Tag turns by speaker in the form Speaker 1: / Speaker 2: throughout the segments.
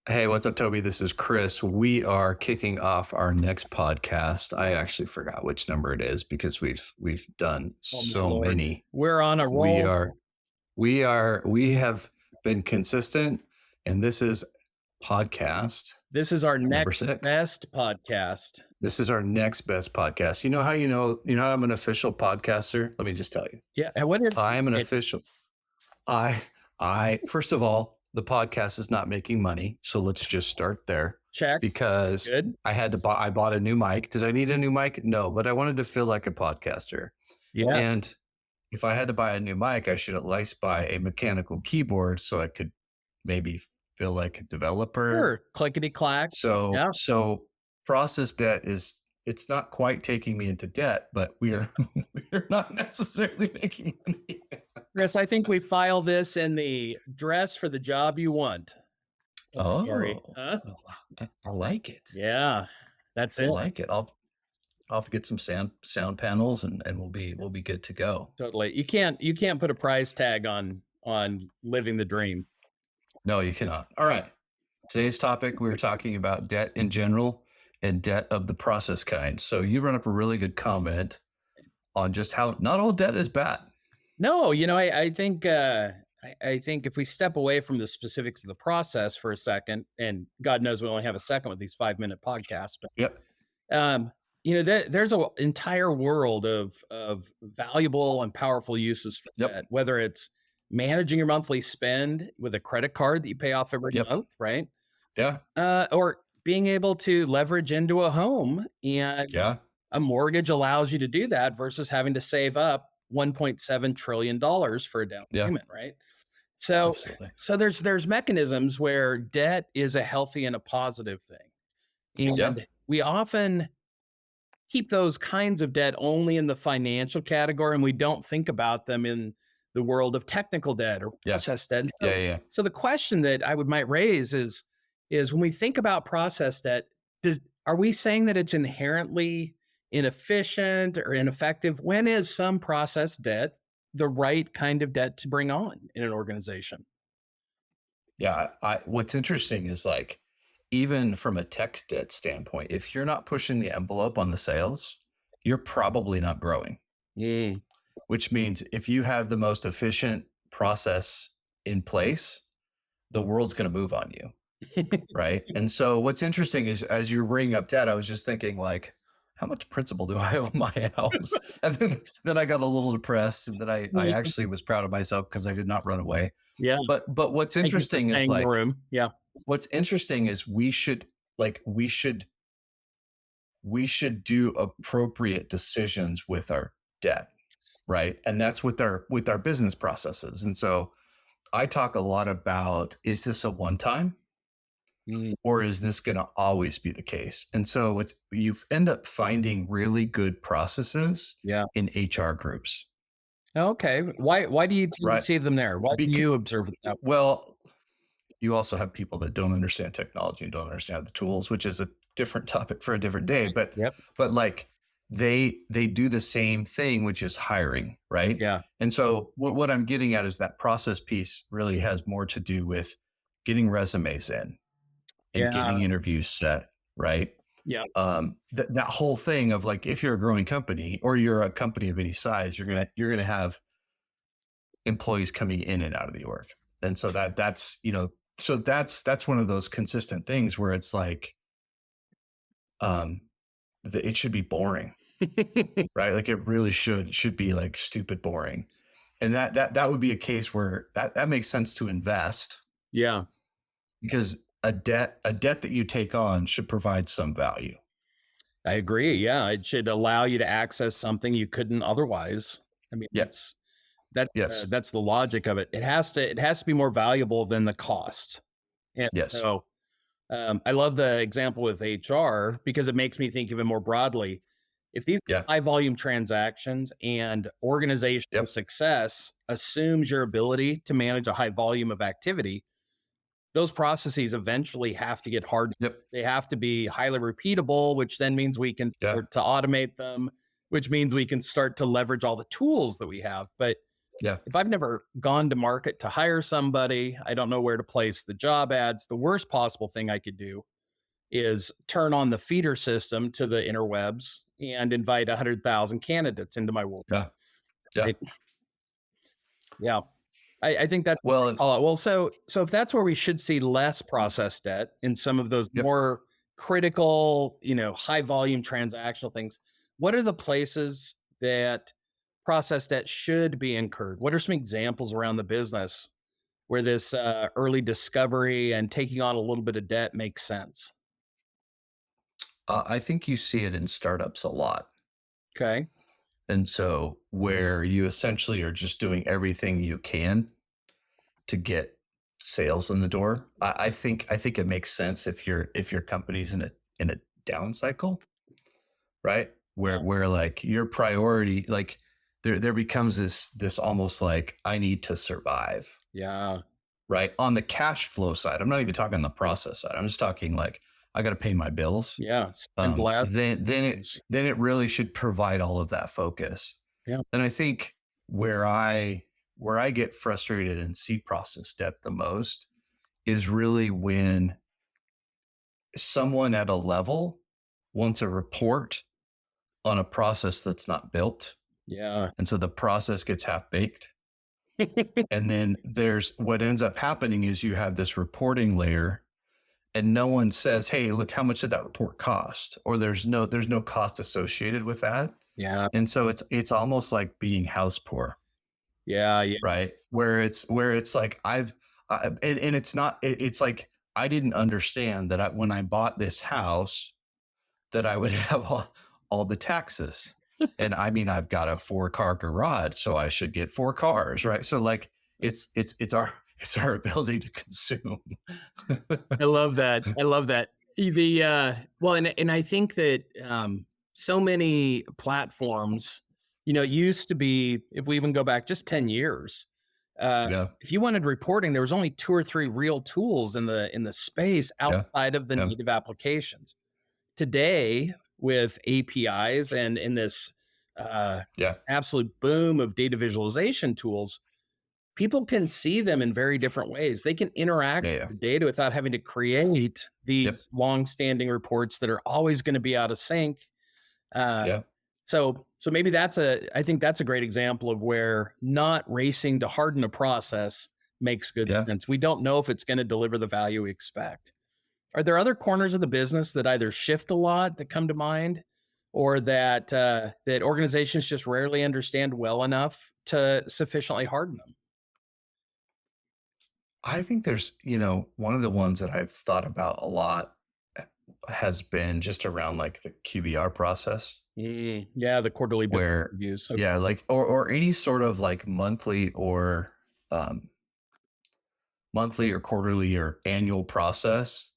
Speaker 1: Hey, what's up, Toby? This is Chris. We are kicking off our next podcast. I actually forgot which number it is because we've done
Speaker 2: Oh my
Speaker 1: so
Speaker 2: Lord.
Speaker 1: many.
Speaker 2: We're on a
Speaker 1: We
Speaker 2: roll.
Speaker 1: are we have been consistent, and this is podcast
Speaker 2: This is our
Speaker 1: number
Speaker 2: next
Speaker 1: 6.
Speaker 2: best podcast.
Speaker 1: This is our next best podcast. You know how I'm an official podcaster? Let me just tell you.
Speaker 2: Yeah. And what is
Speaker 1: I am an
Speaker 2: it?
Speaker 1: official. I I first of all, the podcast is not making money, so let's just start there
Speaker 2: Check.
Speaker 1: because
Speaker 2: Good.
Speaker 1: I bought a new mic. Did I need a new mic? No, but I wanted to feel like a podcaster.
Speaker 2: Yeah.
Speaker 1: And if I had to buy a new mic, I should at least buy a mechanical keyboard so I could maybe feel like a developer.
Speaker 2: Sure. Clickety clack.
Speaker 1: So
Speaker 2: Yeah.
Speaker 1: so process debt is it's not quite taking me into debt, but we're not necessarily making money.
Speaker 2: Chris, I think we file this in the dress for the job you want. Category.
Speaker 1: Oh,
Speaker 2: Huh?
Speaker 1: I like it.
Speaker 2: Yeah. That's
Speaker 1: I
Speaker 2: it.
Speaker 1: like it. I'll have to get some sound panels and we'll be good to go.
Speaker 2: Totally. You can't put a price tag on living the dream.
Speaker 1: No, you cannot. All right. Today's topic, we were talking about debt in general and debt of the process kind. So you run up a really good comment on just how not all debt is bad.
Speaker 2: No, I think I think if we step away from the specifics of the process for a second, and God knows we only have a second with these 5-minute podcasts, but
Speaker 1: Yep.
Speaker 2: there's an entire world of valuable and powerful uses for
Speaker 1: Yep.
Speaker 2: that, whether it's managing your monthly spend with a credit card that you pay off every
Speaker 1: Yep.
Speaker 2: month, right?
Speaker 1: Yeah.
Speaker 2: Or being able to leverage into a home, and
Speaker 1: Yeah.
Speaker 2: a mortgage allows you to do that versus having to save up $1.7 trillion for a down
Speaker 1: Yeah.
Speaker 2: payment, right? So,
Speaker 1: Absolutely.
Speaker 2: so there's mechanisms where debt is a healthy and a positive thing. And
Speaker 1: Yeah.
Speaker 2: we often keep those kinds of debt only in the financial category, and we don't think about them in the world of technical debt or
Speaker 1: Yeah.
Speaker 2: process debt. So,
Speaker 1: Yeah.
Speaker 2: so the question that I might raise is when we think about process debt, are we saying that it's inherently inefficient or ineffective? When is some process debt the right kind of debt to bring on in an organization?
Speaker 1: Yeah. What's interesting is like, even from a tech debt standpoint, if you're not pushing the envelope on the sales, you're probably not growing,
Speaker 2: Mm.
Speaker 1: which means if you have the most efficient process in place, the world's going to move on you. Right. And so what's interesting is as you're bringing up debt, I was just thinking like, how much principal do I owe my house? And then I got a little depressed and then I actually was proud of myself because I did not run away.
Speaker 2: Yeah.
Speaker 1: But what's
Speaker 2: Thank you for
Speaker 1: interesting is
Speaker 2: staying in the
Speaker 1: like,
Speaker 2: room. Yeah.
Speaker 1: what's interesting is we should do appropriate decisions with our debt, right? And that's with our business processes. And so I talk a lot about, is this a one time
Speaker 2: Mm.
Speaker 1: or is this going to always be the case? And so you end up finding really good processes
Speaker 2: Yeah.
Speaker 1: in HR groups,
Speaker 2: Okay. Why do you tend to
Speaker 1: right?
Speaker 2: see them there? Why do
Speaker 1: Beca-
Speaker 2: you observe that?
Speaker 1: well, you also have people that don't understand technology and don't understand the tools, which is a different topic for a different day. But
Speaker 2: Yep.
Speaker 1: like they do the same thing, which is hiring, right?
Speaker 2: Yeah.
Speaker 1: And so what I'm getting at is that process piece really has more to do with getting resumes in and
Speaker 2: Yeah.
Speaker 1: getting interviews set, right?
Speaker 2: Yeah.
Speaker 1: That whole thing of like, if you're a growing company or you're a company of any size, you're gonna have employees coming in and out of the org. And so that's one of those consistent things where it's like, it should be boring, right? Like it really should be like stupid boring. And that would be a case where that makes sense to invest
Speaker 2: Yeah.
Speaker 1: because a debt that you take on should provide some value.
Speaker 2: I agree. Yeah. It should allow you to access something you couldn't otherwise. I mean,
Speaker 1: Yeah. Yes.
Speaker 2: that's the logic of it. It has to be more valuable than the cost. And
Speaker 1: Yes.
Speaker 2: so I love the example with HR because it makes me think even more broadly. If these
Speaker 1: Yeah.
Speaker 2: are high volume transactions and organizational
Speaker 1: Yep.
Speaker 2: success assumes your ability to manage a high volume of activity, those processes eventually have to get hard.
Speaker 1: Yep.
Speaker 2: They have to be highly repeatable, which then means we can
Speaker 1: Yeah.
Speaker 2: start to automate them, which means we can start to leverage all the tools that we have. But
Speaker 1: Yeah.
Speaker 2: if I've never gone to market to hire somebody, I don't know where to place the job ads. The worst possible thing I could do is turn on the feeder system to the interwebs and invite 100,000 candidates into my world.
Speaker 1: Yeah. Yeah.
Speaker 2: Right? Yeah. I think that's a
Speaker 1: Well,
Speaker 2: great call out. Well, so if that's where we should see less process debt in some of those
Speaker 1: yep.
Speaker 2: more critical, high volume transactional things, what are the places that process debt should be incurred? What are some examples around the business where this early discovery and taking on a little bit of debt makes sense?
Speaker 1: I think you see it in startups a lot.
Speaker 2: Okay.
Speaker 1: And so where you essentially are just doing everything you can to get sales in the door. I think it makes sense if your company's in a down cycle, right? Where like your priority, like there becomes this almost like I need to survive,
Speaker 2: Yeah.
Speaker 1: right? On the cash flow side, I'm not even talking on the process side. I'm just talking like I got to pay my bills.
Speaker 2: Yeah. Spend less.
Speaker 1: Then it really should provide all of that focus.
Speaker 2: Yeah.
Speaker 1: And I think where I get frustrated and see process debt the most is really when someone at a level wants a report on a process that's not built.
Speaker 2: Yeah.
Speaker 1: And so the process gets half baked. And then there's what ends up happening is you have this reporting layer and no one says, hey, look, how much did that report cost? Or there's no cost associated with that.
Speaker 2: Yeah.
Speaker 1: And so it's almost like being house poor,
Speaker 2: Yeah. Yeah.
Speaker 1: right? Where it's like and it's not it's like I didn't understand that when I bought this house that I would have all the taxes. And I mean, I've got a 4-car garage, so I should get 4 cars, right? So like it's our it's our ability to consume.
Speaker 2: I love that. I love that. The well, and I think that so many platforms, it used to be, if we even go back just 10 years,
Speaker 1: Yeah,
Speaker 2: if you wanted reporting, there was only two or three real tools in the space
Speaker 1: yeah,
Speaker 2: outside of the
Speaker 1: yeah,
Speaker 2: native applications. Today, with APIs and in this uh,
Speaker 1: yeah,
Speaker 2: absolute boom of data visualization tools, people can see them in very different ways. They can interact
Speaker 1: yeah, yeah.
Speaker 2: with the data without having to create
Speaker 1: Yep,
Speaker 2: these long-standing reports that are always going to be out of sync. Uh,
Speaker 1: yeah,
Speaker 2: so maybe I think that's a great example of where not racing to harden a process makes good
Speaker 1: yeah.
Speaker 2: sense. We don't know if it's going to deliver the value we expect. Are there other corners of the business that either shift a lot that come to mind, or that organizations just rarely understand well enough to sufficiently harden them?
Speaker 1: I think one of the ones that I've thought about a lot has been just around like the QBR process
Speaker 2: Yeah, the quarterly business
Speaker 1: where
Speaker 2: reviews. Okay.
Speaker 1: yeah, like or any sort of like um monthly or quarterly or annual process.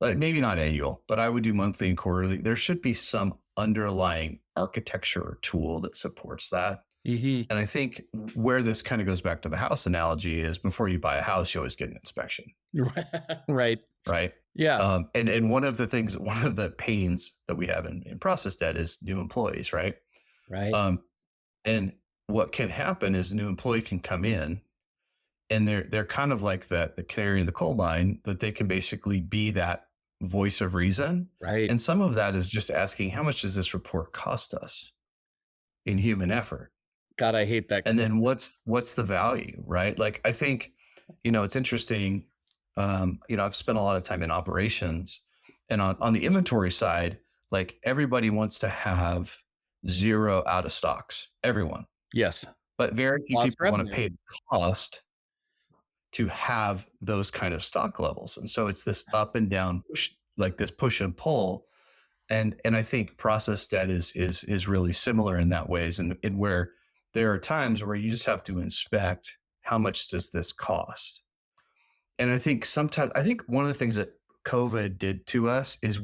Speaker 1: Like maybe not annual, but I would do monthly and quarterly. There should be some underlying architecture or tool that supports that.
Speaker 2: Mhm.
Speaker 1: And I think where this kind of goes back to the house analogy is before you buy a house, you always get an inspection,
Speaker 2: Right.
Speaker 1: right?
Speaker 2: Yeah.
Speaker 1: And one of the pains that we have in process debt is new employees, right?
Speaker 2: Right.
Speaker 1: Um, and what can happen is a new employee can come in and they're kind of like the canary in the coal mine that they can basically be that voice of reason.
Speaker 2: Right.
Speaker 1: And some of that is just asking how much does this report cost us in human effort?
Speaker 2: God, I hate that.
Speaker 1: And then what's the value, right? Like I think, it's interesting. I've spent a lot of time in operations and on the inventory side, like everybody wants to have zero out of stocks, everyone,
Speaker 2: Yes.
Speaker 1: but very few
Speaker 2: Lost
Speaker 1: people want to
Speaker 2: revenue.
Speaker 1: pay the cost to have those kind of stock levels. And so it's this up and down push, like this push and pull. And I think process debt is really similar in that ways. And where there are times where you just have to inspect how much does this cost. And I think one of the things that COVID did to us is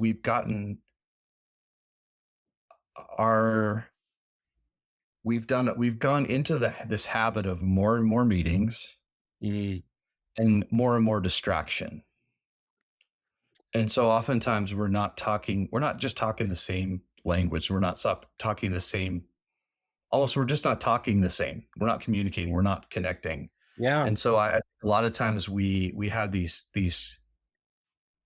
Speaker 1: our we've gone into this habit of more and more meetings
Speaker 2: Mm.
Speaker 1: and more distraction. And so oftentimes we're not just talking the same language. We're not talking the same almost we're just not talking the same. We're not communicating. We're not connecting.
Speaker 2: Yeah.
Speaker 1: And so a lot of times we have these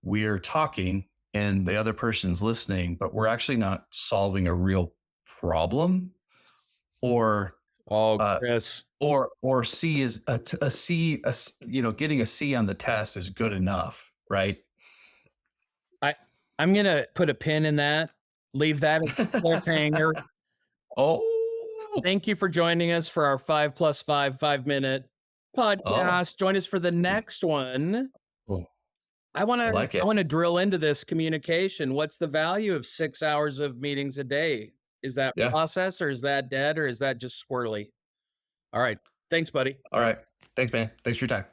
Speaker 1: we're talking and the other person's listening, but we're actually not solving a real problem or
Speaker 2: Oh,
Speaker 1: uh,
Speaker 2: Chris,
Speaker 1: or C is a C, getting a C on the test is good enough, right?
Speaker 2: I I'm gonna put a pin in that. Leave that as a cliffhanger.
Speaker 1: Oh,
Speaker 2: Thank you for joining us for our 5 + 5 5-minute
Speaker 1: oh,
Speaker 2: podcast. Join us for the next one.
Speaker 1: oh,
Speaker 2: I want
Speaker 1: I
Speaker 2: to
Speaker 1: like
Speaker 2: I
Speaker 1: it.
Speaker 2: want to drill into this communication. What's the value of 6 hours of meetings a day? Is that
Speaker 1: Yeah.
Speaker 2: process or is that dead or is that just squirrely? All right. Thanks, buddy.
Speaker 1: All right. Thanks, man. Thanks for your time.